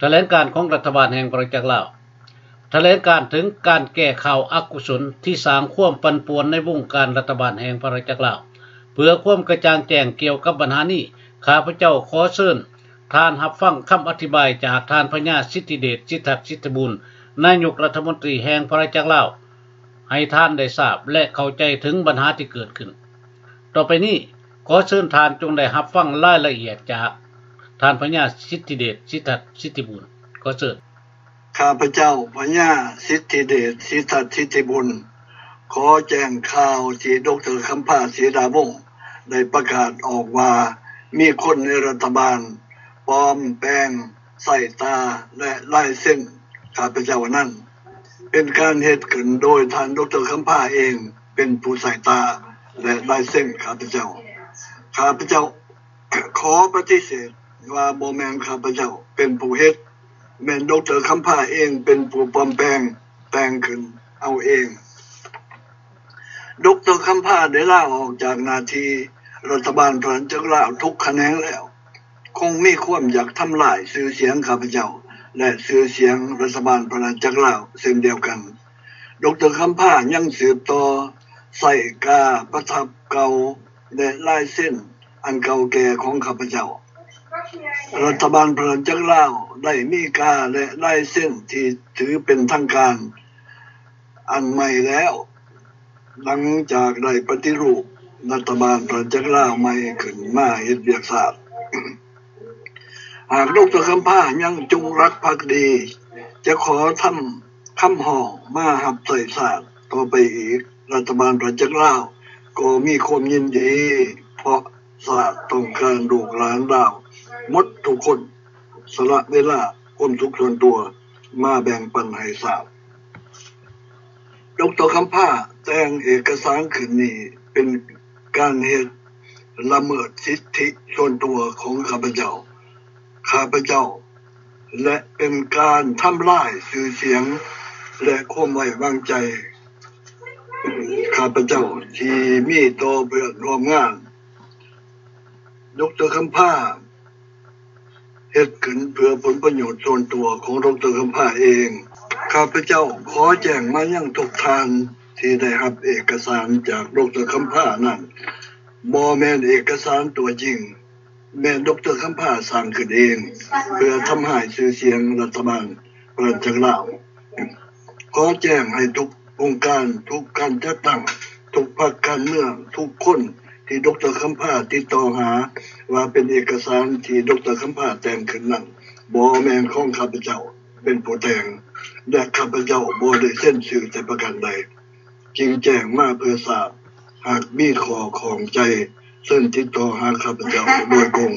แถลงการของรัฐบาลแห่งประชาชนลาวแถลงการถึงการแก้ข่าวอกุศลที่สร้างความปั่นป่วนในวงการรัฐบาลแห่งประชาชนลาวเพื่อความกระจ่างแจ้งเกี่ยวกับปัญหานี้ข้าพเจ้าขอเชิญท่านรับฟังคำอธิบายจากท่านพญาสิทธิเดชสิทธัตถ์สิทธิบุญนายกรัฐมนตรีแห่งประชาชนลาวให้ท่านได้ทราบและเข้าใจถึงปัญหาที่เกิดขึ้นต่อไปนี้ขอเชิญท่านจงได้รับฟังรายละเอียดจากท่านพญาสิทธิเดชสิทธัตถ์สิทธิบุญขอเชิญข้าพเจ้าพญาสิทธิเดชสิทธัตถ์สิทธิบุญขอแจ้งข่าวที่ดร.คำพาศรีดาวงศ์ได้ประกาศออกว่ามีคนในรัฐบาลปลอมแปลงใส่ตาและลายเส้นข้าพเจ้านั้นเป็นการเหตุขึ้นโดยท่านดร.คำพาเองเป็นผู้ใส่ตาและลายเส้นข้าพเจ้าขอปฏิเสธว่าบ่แม่นข้าพเจ้าเป็นผู้เฮ็ดแม่นดร.คำพาเองเป็นผู้ปลอมแปลงแต่งขึ้นเอาเองดร.คำพาได้ลาออกจากหน้าที่รัฐบาลพระจักรลาวทุกแขนงแล้วคงมีความอยากทำลายชื่อเสียงข้าพเจ้าและชื่อเสียงรัฐบาลพระจักรลาวเช่นเดียวกันดร.คำพายังสืบต่อใส่กาประทับเก่าและลายเส้นอันเก่าแก่ของข้าพเจ้ารัฐบาลพระจักรลาวได้มีกาและลายเส้นที่ถือเป็นทางการอันใหม่แล้วหลังจากได้ปฏิรูปรัฐบาลพระจักรลาวใหม่ขึ้นมาเฮ็ดเวียกศาสตร์หากดร.คำพายังจงรักภักดีจะขอทำคำห้องมารับใส่ศาสตร์ต่อไปอีกรัฐบาลพระจักรลาวก็มีความยินดีเพราะศาสตร์ต้องการลูกหลานดาวหมดทุกคนสละเวลาความสุขส่วนตัวมาแบ่งปันให้ศาสตร์ดร.คำพาแต่งเอกสารขึ้นนี้เป็นการเหตุละเมิดสิทธิส่วนตัวของข้าพเจ้าและเป็นการทำลายชื่อเสียงและความไว้วางใจข้าพเจ้าที่มีต่อเพื่อนร่วมงานดร.คำพาเหตุขึ้นเพื่อผลประโยชน์ส่วนตัวของดร.คำพาเองข้าพเจ้าขอแจ้งมายังทุกท่านที่ได้รับเอกสารจากดร.คำพานั้นบ่แม่นเอกสารตัวจริงแม่นดร.คำพาสร้างขึ้นเองเพื่อทำให้ชื่อเสียงรัฐบาลประชาชนลาวขอแจ้งให้ทุกองค์การทุกการจัดตั้งทุกพรรคการเมืองทุกคนที่ดร.คำพาติดต่อหาว่าเป็นเอกสารที่ดร.คำพาแต่งขึ้นนั้นบ่แม่นของข้าพเจ้าเป็นผู้แต่งและข้าพเจ้าบ่ได้เซ็นชื่อแต่ประการใดจึงแจ้งมาเพื่อทราบหากมีข้อของใจเชิญติดต่อหาข้าพเจ้าโดยตรง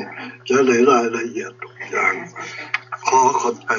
จะได้รายละเอียดทุกอย่างขอขอบใจ